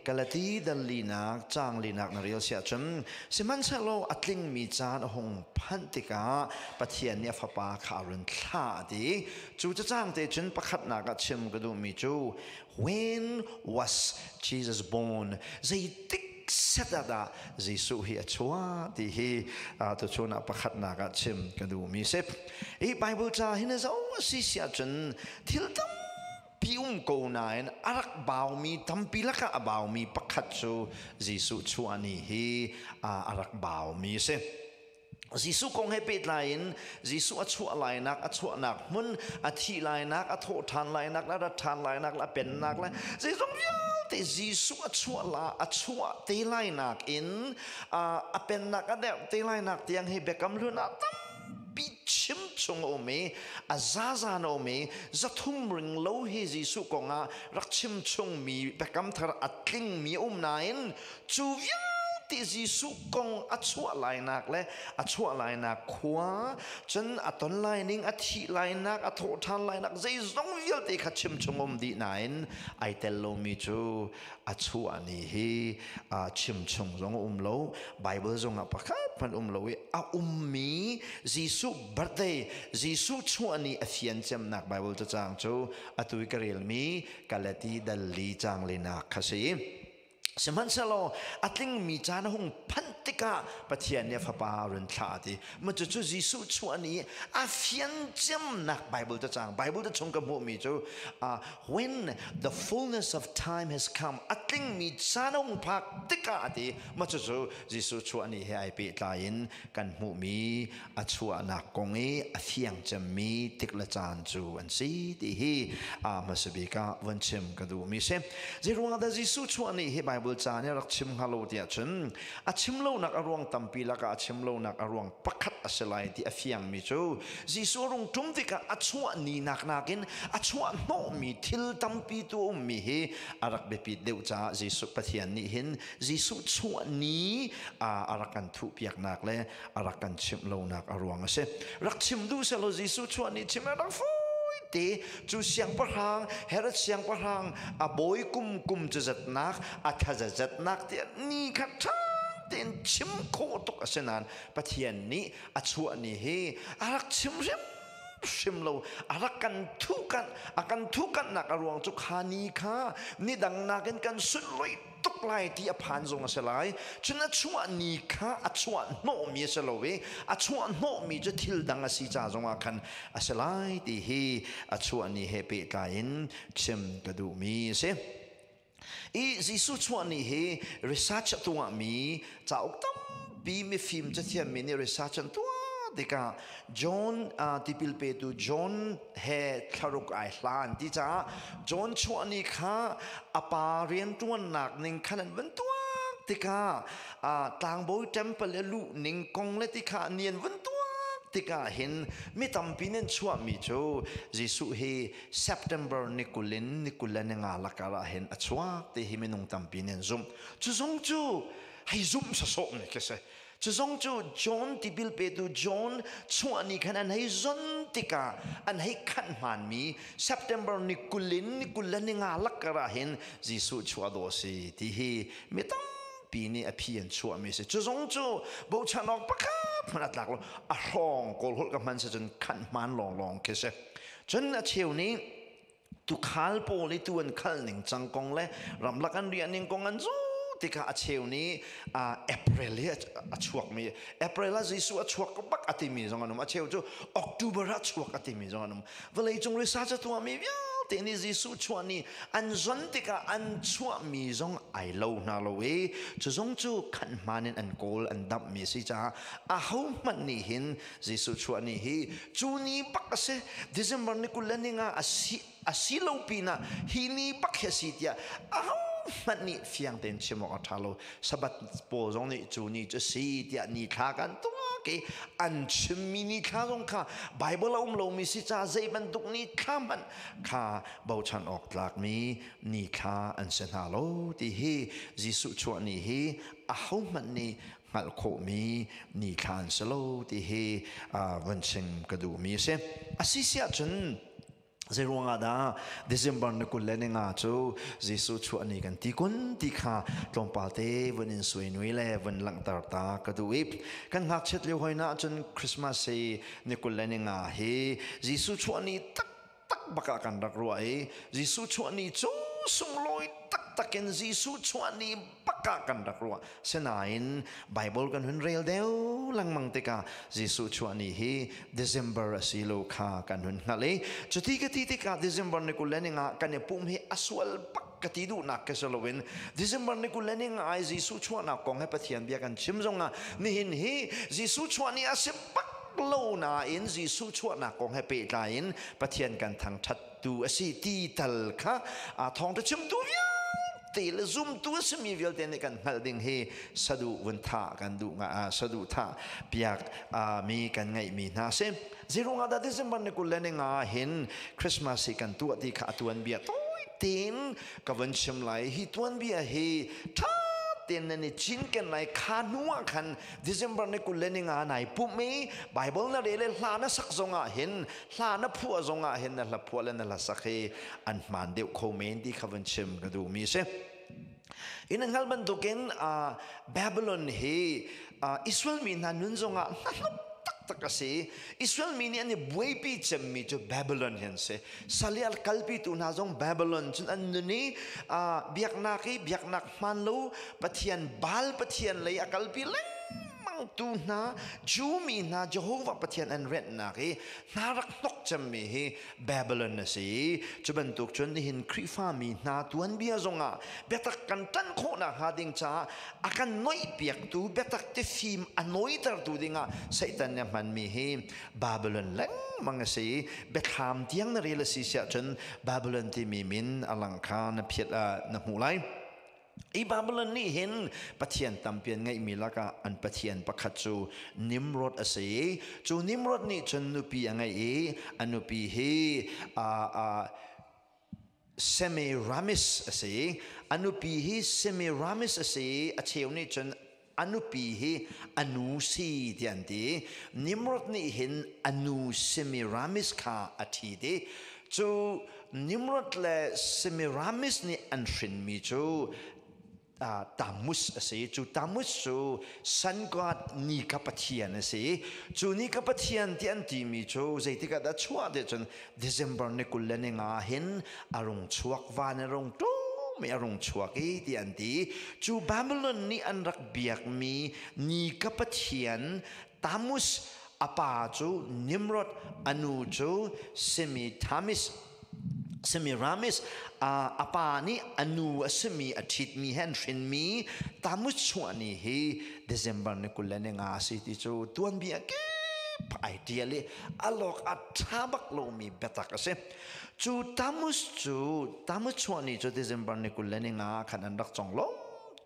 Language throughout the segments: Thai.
กาลตีดัลลีนักจางลีนักนเรียลเสียจนสิมันเชโลอัตลิงมีจานหงพันติกาปะเทียนเนี่ยฟ้าขารุนท่าดีจูจะจางเตจนประคัดนักชิมกระดูมีจู when was Jesus born ใจติกเสดดาจิสุฮีชัวที่ฮีตัวชนประคัดนักชิมกระดูมีเสพไบเบิลจ้าเห็นจะโอ้สิเสียจนทิลตัมพิมโกนายนอารักบ่าวมีตัมปีละกะบ่าวมีประคัดจูจิสุชัวนี่ฮีอารักบ่าวมีเสพจิสุคงให้เป็นลายน์จิสุอัชวะลายนักอัชวะนักมุนอัฐิลายนักอัฐโธทานลายนักและรัฐานลายนักและเป็นนักและจิสุยาวแต่จิสุอัชวะลาอัชวะเตลายนักอินเป็นนักอันเดียวเตลายนักที่ยังให้เบกำลุนักตั้มปิชิมชงโอเมซาซานโอเมจะทุ่มริงโลหิจิสุคงรักชิมชงมีเบกำทาร์อัดลิงมีนายนจูยาที่จิสุกงอัชวะลายนักและอัชวะลายนักขวาจนอัตนลายนิ่งอัฐิลายนักอัฐทานลายนักใจจงวิลติขัดชิมชงมดีนายนไอเตลโลมิจูอัชวะนี่ฮีชิมชงจงโลไบเบิลจงประกาศพันโลวิมีจิสุบัดเดจิสุชวนี่อธิยันจำนักไบเบิลจะจางจูอตุยกเรลมีกาลตีดัลลีจางเลนักขสีสมันเชลโลอัตลิงมีจานหงพันติกาปะเทียนเนี่ยฟ้ารุนท่าดีมันจะจูจิสุชัวนี้อาฟิยันจำนักไบเบิลจะจางไบเบิลจะชงกับหมู่มีจูwhen the fullness of time has come อัตลิงมีจานหงพักติกาดีมันจะจูจิสุชัวนี้ให้ไอเปิดลายินกันหมู่มีอัชวะนักกงอาฟิยันจำมีติกละจานจูอันซีดีฮีมาสบิกาวันชิมกระดูมีเซจิรวงดาจิสุชัวนี้ให้ไบเบิลจานเนี่ยรักชิมฮัลโหลเดียชนอาชิมโลนักอรวงตัมปีละกะอาชิมโลนักอรวงปักขัดอาศัยที่อาฟิยังมิจูจิสุรงทุ่มติกะอาชัวนีนักนักินอาชัวโนมีทิลตัมปีตัวมีเฮอารักเบปิดเดวจ้าจิสุปะเทียนนี่เห็นจิสุชัวนี้อารักกันทุบิยกนักและอารักกันชิมโลนักอรวงเสรักชิมดูเสโลจิสุชัวนี้ชิมรักฟูตีจูเสียงประหังเฮรัเสียงประหังบอยกุมจะจัดนักถ้าจะจัดนักที่นี่ขัดทั้งเต็นชิมโคตกเสนานปะเทียนนี้ชัวนี่เฮอารักชิมโลอารักกันทุกันนักอรวงจุกฮานีค่ะนี่ดังนักกันสุดเลยตุกไล่ที่อภันจงเสลายฉะนั้นชัวนี่ค่ะชัวโนมีเสลวยชัวโนมีจะทิลดังสิจ่าจงอาคันเสลายที่เฮชัวนี่เฮเปตายินชิมกระดูมีเสจิสุชัวนี่เฮresearch ตัวมีจะอุกตั้มปีมิฟิมจะเทียมมีนี่ research ตัวเด็กจอห์นที่พิลเปตูจอห์นเฮคารุกไอหลานที่จ้าจอห์นชัวนี่ค่ะปาเรียนตัวหนักหนึ่งขนาดวันตัวเด็กต่างโบยเทมเปลลูหนึ่งกงเลติค่ะเนียนวันตัวติกาเห็นไม่ทำปีนั้นชัวมีโจจิสุเฮ September นิคุลินงาลักระเห็นชัวที่เฮไม่นงทำปีนั้นซุ่มจุซงจูให้ซุ่มสะสมเนี่ยแค่เสจุซงจูจอห์นที่บิลเปตูจอห์นชัวนี่ขนาดให้ซนติกาอันให้ขันมันมี September นิคุลินงาลักระเห็นจิสุชัวโดสิที่เฮไม่ต้องปีนี้อภิยันชัวมีสิจุซงจูบูชานอกปะค่ะมันอัตลักษณ์ร้องโกลหดกับมันจนขันมันลองแค่เสจนเชียวนี้ตุขัลโปลิตัวนขัลหนึ่งจังกงเลยรำลักอันเรียนหนึ่งกงอันจูที่ข้าเชียวนี้เอพริลช่วงมีเอพริลจิสุช่วงก็บักอติมีจงอันนั้นเชียวจูออกตุเบอร์ช่วงอติมีจงอันนั้นเวลาจงริษาจะตัวมีวิวแต่นี่จิสุช่วงนี้อันจนที่ข้าอันช่วงมีจงไอโลนาโลเวจะจงจูขันมานินอันโกลอันดับมีสิจ้าเขามันนี่เห็นจิสุช่วงนี้เฮจูนี่บักเสเดซ ember นี่กุลนี่งาอาศิโลปีน่ะฮีนี่บักเฮสิทยามันนี่เฟียงเต็นชิมอกทาโลสบัดโปจงนี่จูนี่จะสิทยานี่ข้ากันตัวเกอันชิมมินี่ข้าจงข้าไบเบิลเรามีสิจ้าใจมันตุกนี่ข้ามันข้าบ่าวฉันออกหลักมีนี่ข้าอันเซนาโลที่เฮจิสุชัวนี่เฮเขามันนี่งัลโคมีนี่ข้าอันเซโลที่เฮวันชิงกระดูมีเซอาศิเซียจน zerunga da December na kulen nga chu Jesuh chuahni kan tikun tikha tlompate venin suinui le ven lang tarta kaduip kan ngak chet liu hoina chun Christmas se ni kulen nga he Jesuh chuahni tak tak baka kan rak ruai Jesuh chuahni chu sungloi tak takin Jesuh chuahni baka kan rak ruai senain Bible kan hun real deu lang mang tika Jesuh chuahni he December asilo kha kan hun ngale chuti ka ti tika December ni kulen nga kan ne pum he aswal pak katidu nak kesalowin December ni kulen nga ai Jesuh chuahna kong he pathian biak kan chim zonga ni hin he Jesuh chuahni asip lâu na in Jesuh chuahna kong he pe lain pathian kan thang that tu asi ti tal kha a thong ta chim tu ya te le zum tu smi vial ten kan hal ding he sadu wen tha kan du nga sadu tha biak mi kan ngai mi na se zirunga da December ni kulen nga hin Christmas kan tu ti kha tuan bia toi tin ka wan chim lai hi tuan bia he tha ten ni chin ken lai khanua khan December ni kulen nga nai pu me Bible na rele hla na sak zonga hin hla na phu zonga hin na la phu le na la sakhe an man deu khomen di khawan chim ka du mi se in an halban token Babylon he Israel mi na nun zonga takasi Israel mi ni ani buipi chemmi to Babylon hen se salial kalpi tu na zong Babylon chun an ni biak nak man lo pathian bal pathian lei akalpi leng mang tu na jumi na Jehovah pathian an ret na ke narak nok chemmi he Babylon na se chuban tuk chun ni hin Khrihfa mi na tuan bia zonga betak kan tan kho na hading cha akan noi piak tu betak te fim anoi tar tu dinga satan ne man mi he Babylon leng mang se bekham tiang na rela si sia chun Babylon ti mi min alangkha na phiat na mulai I Babylon ni hin pathian tampian ngai milaka an pathian pakhat chu Nimrod ase chu Nimrod ni chun nupi angai e anupi he Semiramis ase anupi he Semiramis ase acheu ni chun anupi he Anusi diante Nimrod ni hin Anu Semiramis kha athi de chu Nimrod le Semiramis ni anrin mi chu Tamus ase chu Tamus chu sun god ni kapathian ase chu ni kapathian tian timi chu zaitika da chua de chun December ne kulen nga hin arung chuak van arung tu me arung chuak e tian ti chu Babylon ni anrak biak mi ni kapathian Tamus apa chu Nimrod anu chu Semiramis apa ni anu asmi athit mi hen rin mi Tamus chuani he December ni kulen nga si ti chu tuan bia ke ideally alok athabak lo mi betak ase chu Tamus chuani chu December ni kulen nga khan an rak chong lo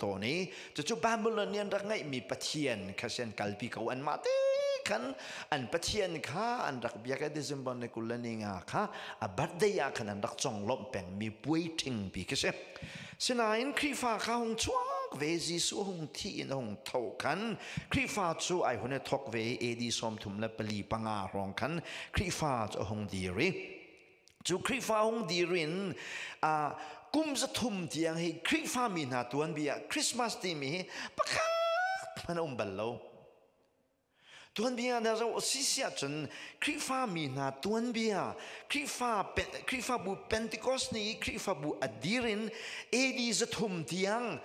to ni chu Babylonian rak ngai mi pathian khasen kalpi ko an mate kan an pathian kha an rak biak December ne kulen nga kha a birthday ya khan an rak chong lom pen mi waiting bi ke se sinain Khrihfa kha hong chuak ve Jesuh hong thi in hong thawh kan Khrihfa chu ai hone thok ve edi som thum la pali panga rong kan Khrihfa chu hong di ri chu Khrihfa hong di rin kum za thum tiang he Khrihfa mi na tuan bia Christmas ti mi pakhat man ballo tuan bia na zo sisia chun Khrihfa mi na tuan bia Khrihfa bu Pentecost ni Khrihfa bu adirin edi za thum tiang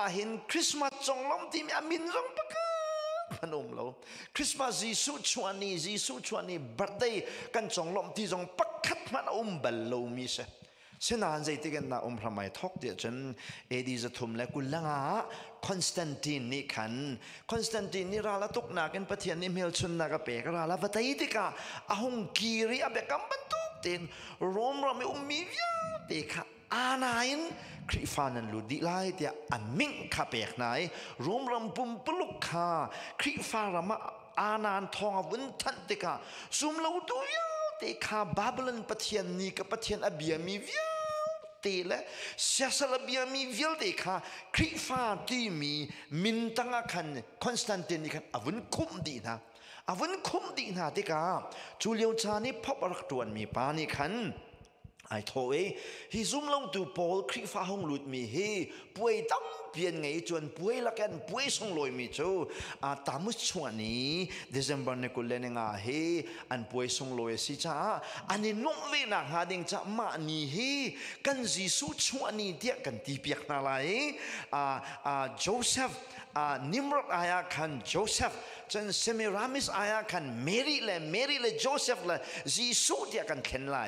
hin Christmas chonglom ti mi amin rong pakhat panom lo Christmas Jesuh chuani birthday kan chonglom ti jong pakhat man ballo mi se Sinan zai tigan na hramai thok dia chen edi za thum le kulanga Constantine ni kan Constantine ni rala tok na kan pathian ni mel chun na ka pe ka rala vatai tika ahong kiri abe kam bantuk tin rom ram mi vya te kha anain Khrihfa nan lu di lai dia aming kha pek nai rom ram pum pluk kha Khrihfa rama anan thong avun than tika sum lo tu ya te kha Babylon pathian ni ka pathian abia mi vya te le siasala bia mi vil te kha Khrihfa ti mi min tanga khan Constantine ni khan avun kum di na te ka chu liu cha ni phop rak tuan mi pa ni khan ไอ้โถฮิซุ่มลงตูโพลคริฟ้าห้องหลุดมีเฮป่วยตั้มเปลี่ยนไงจวนป่วยละกันป่วยส่งลอยมีจูตามุชวนี้เดซมบอร์เนกุเลนงาเฮอันป่วยส่งลอยสิจ้าอันนี้นุ่มเวนักหาดิงจะมานี่เฮกันจิสุชวนี้เดียกันตีเปียกนาไลโจเซฟนิมรดอายาคันโจเซฟจนเซมิรามิสอายาคันเมรีเลโจเซฟเลยจิสุเดียกันเข็นไล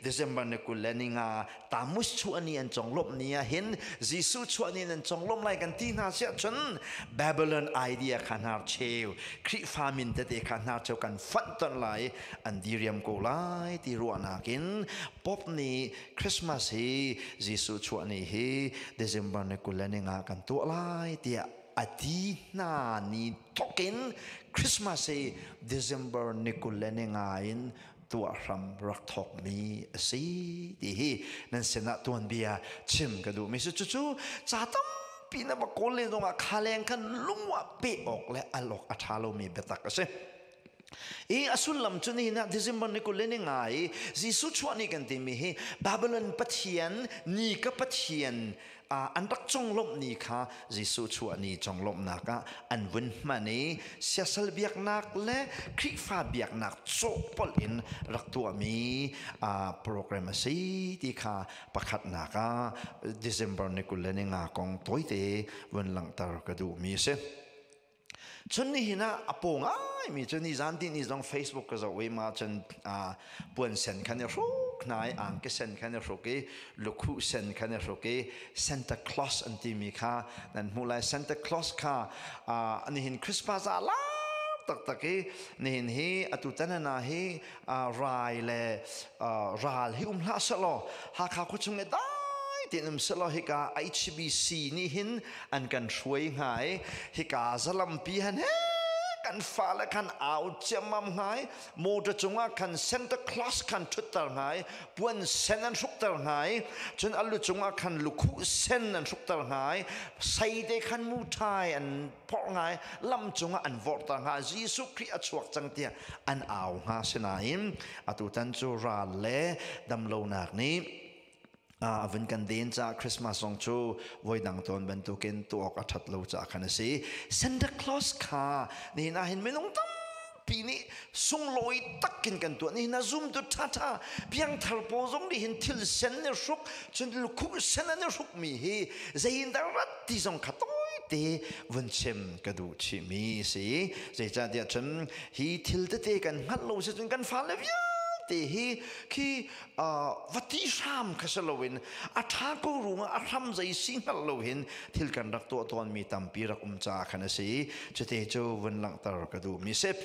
เดซมบอร์เนกุเลนงาตามุชวนี้อันจงลบนี้เห็นจิสุชวนี้นั้นจงลบไล่กันที่น่าเสียจนบาบิลอนไอเดียขนาดเชลคริฟามินเตขนาดเจ้ากันฟันต้นไลอันดีเรียมกูไลที่รัวนากินป๊อบนี้คริสต์มาสเฮจิสุชวนี้เฮเดซมบอร์เนกุเลนงากันตัวไลที่อดีนานีทกินคริสต์มาสเฮเดซมบอร์เนกุเลนงาอินตัวรำรักทอกมีสิดีนั่นเสนาตัวเบียชิมกันดูไม่ใช่จู่ๆจะต้องปีนมาโกเลนตรงอาคาเลงกันลุงว่าเปออกและอลอกอัฐาโลมีเบตักเสอสุลลำจุนี่นะดิซิมบันนี่กุเลนง่ายจิสุชวนี่กันที่มีเฮบาบิลอนปัทเทียนนี่ก็ปัทเทียนอันรักจงลบนี่ค่ะจิสุชวนี่จงลบนักอันวันมันนี้เสียสลบิกนักและคริฟ้าบิกนักโจปลินรักตัวมีโปรแกรมสีที่ค่ะประคัดนักดิซิมบันนี่กุเลนง่ายกองตัวเตวันหลังตากระดูมีเสจนนี่นะอปงมีจนนี่จันที่นี่ลง Facebook ก็จะเวมาจนปวนเซนคันเนี่ยรู้นายอ่างก็เซนคันเนี่ยรู้กี่ลูกคู่เซนคันเนี่ยรู้กี่ Santa Claus อันที่มีค่ะนั่นมูลาย Santa Claus ค่ะอันนี้เห็นคริสต์มาสอะไรตักนี่เห็นเฮอตุตันนาเฮรายและราลเฮลาสโลหากเขาคุชงได้ที่นั่นสโลฮิกา HBC นี่เห็นอันกันช่วยหายฮิกาสลัมปีฮันเฮกันฟ้าและกันเอาเจมัมหายโมดจงว่ากันเซนต์คลอสกันทุตตร์หายปวนเซนนันสุกตร์หายจนอัลลุจงว่ากันลุคุเซนนันสุกตร์หายใส่เดขันมูทายอันพอหายลำจงว่าอันวอร์ตหายยิสุคริอัชวกจังเตียอันเอาหาเสนายมอตุตันจูราเลดำโลนักนี้วันกันเดินจากคริสต์มาสงชูวันดังตอนบรรทุกินตัวกระทัดโลจากคันสีเซนต์คลอสค่ะนี่นะเห็นไม่ลงตั้มปีนี้ส่งลอยตักกินกันตัวนี่นะซุ่มตัวท่าเพียงทาร์โพซงที่เห็นทิลเซนเนรุกจนลูกคู่เซนเนรุกมีเฮใจยินดารัตที่ส่งขัดต้อยเตวันเชมกระดูชิมีสิใจจะเดียจนฮีทิลเตกันฮัลโหลจนกันฟ้าเลยแต่เฮคือวัติชามขสลวินอัฐากูรู้ว่าอัฐามใจสิ่งนั้นเราเห็นที่กันรักตัวตนมีตัมปีรักจ่าขนาดสิจะเตโจวันหลังตารกระดูมีเซฟ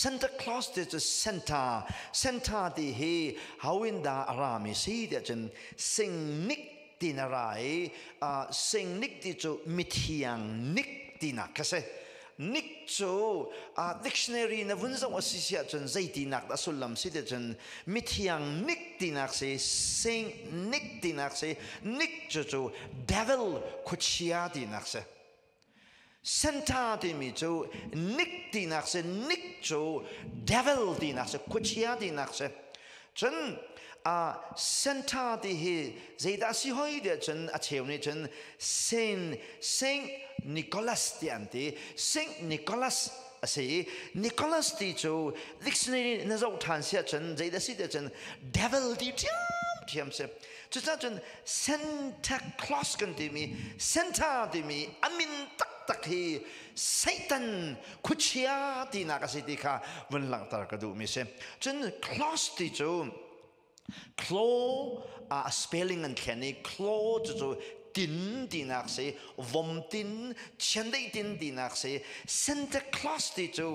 Santa Claus เดจะเซนต้าที่เฮฮาวินดาอารามิสิเดจันสิ่งนิกที่นาไรสิ่งนิกที่จะมิเทียงนิกที่นักเสนิกโจdictionary นะวันจังว่าสิเสียจนใจตีนักแต่สุดลำสิเดจนมิเทียงนิกตีนักเสสิ่งนิกตีนักเสนิกโจ devil ขุดเชียตีนักเสเซนต้าที่มีโจนิกตีนักเสนิกโจ devil ตีนักเสขุดเชียตีนักเสจนเซนต้าที่เฮใจดาสิหอยเดจนอาเชวนี่จนเซนนิโคลัสที่อันที่เซนนิโคลัสสินิโคลัสที่โจดิกชันนารีนั่นจะอุทานเสียจนใจดาสิเดจน devil ที่เทียมเสจุดนั้นจน Santa Claus กันที่มีเซนต้าที่มีอามินตักฮีไซตันคุชยาที่นักสิที่ข้าวันหลังตากระดูมีเสจน Claus ที่โจclaw spelling อันแค่นี้ claw จะตินที่นักสิวอมตินเช่นได้ตินที่นักสิ Santa Claus ที่จู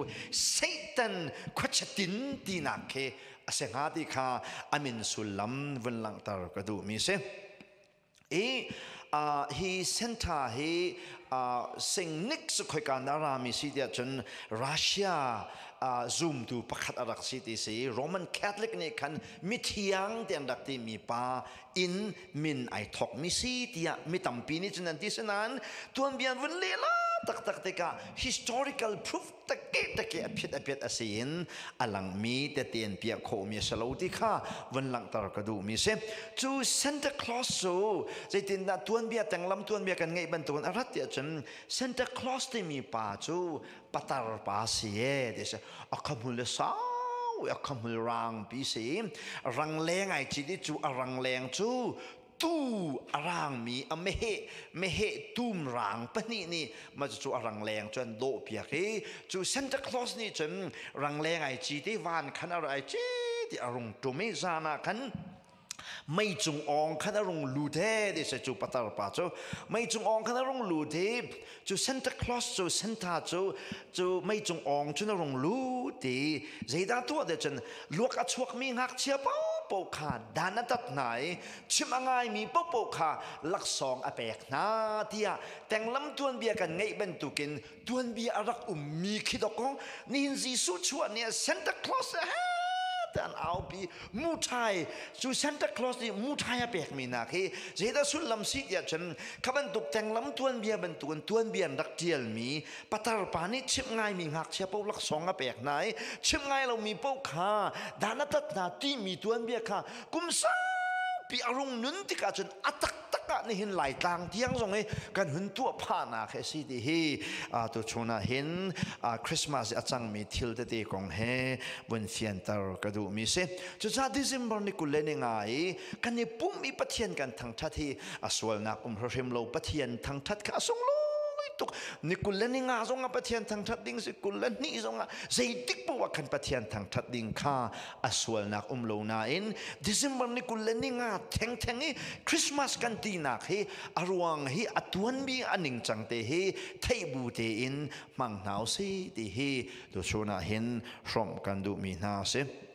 ไซตันขวัญตินที่นักเฮเสียงหาที่ข้าอามินสุลลัมวันหลังตากระดูมีเสฮีเซนต้าฮีสิ่งนิกสุขการนารามิสิเดียจนรัสเซียซูมดูประคัดอารักสิที่สิโรมันคาทอลิกเนี่ยคันมิเทียงเตียนดักที่มีป้าอินมินไอทอกมิสิที่มีตัมปีนี่จนนั้นที่สนานตัวเบียนวันเล่ละ tak te ka historical proof take a pit asin alang mi te tien pia kho mi salo ti kha wan lang tar ka du mi se chu Santa Claus so zai tin na tuan bia tang lam tuan bia kan ngai ban tuan arat ya chen Santa Claus te mi pa chu patar pa si e de se akamul sa akamul rang pi se rang leng ai chi di chu arang leng chu tu arang mi mehe tum rang pani ni ma chu arang leng chuan do pia ke chu Santa Claus ni chen rang leng ai chi ti van khan ar ai chi ti arung tu me zana kan mai chung ong khana rong lu the de se chu patar pa chu mai chung ong khana rong lu the chu Santa Claus chu Santa chu mai chung ong chu na rong lu ti zeida tu de chen luak a chuak mi ngak chia po kha dana tat nai chim angai mi po kha laksawng a pek na tia tenglam tuan bia kan ngei ben tukin tuan bia arak mi khidok nin Jesuh chuan ne Santa Claus dan au bi mutai chu Santa Claus ni mutai a pek mi na khi zeda sul lam si ya chen khaban tuk teng lam tuan bia ban tuan bia dak tial mi patar pa ni chim ngai mi ngak chia po lak song a pek nai chim ngai lo mi po kha dana tat na ti mi tuan bia kha kum sa pi arung nun ti ka chen atak taka ni hin lai tang tiang zong e kan hun tu pha na khe si ti hi to chuna hin Christmas a chang mi thil te te kong he bun fian tar ka du mi se chu cha December ni kuleni ngai kan ni pum mi pathian kan thang that hi aswal na hrim lo pathian thang that ka song lo tuk ni kulani nga zonga pathian thang that ding si kulani zonga zai tik po kan pathian thang that ding kha aswal nak lo na in December ni kulani nga theng Christmas kan ti nak he arwang hi atuan bi aning chang te he thei bu te in mang nau si ti hi to chuna hin from kan du mi na se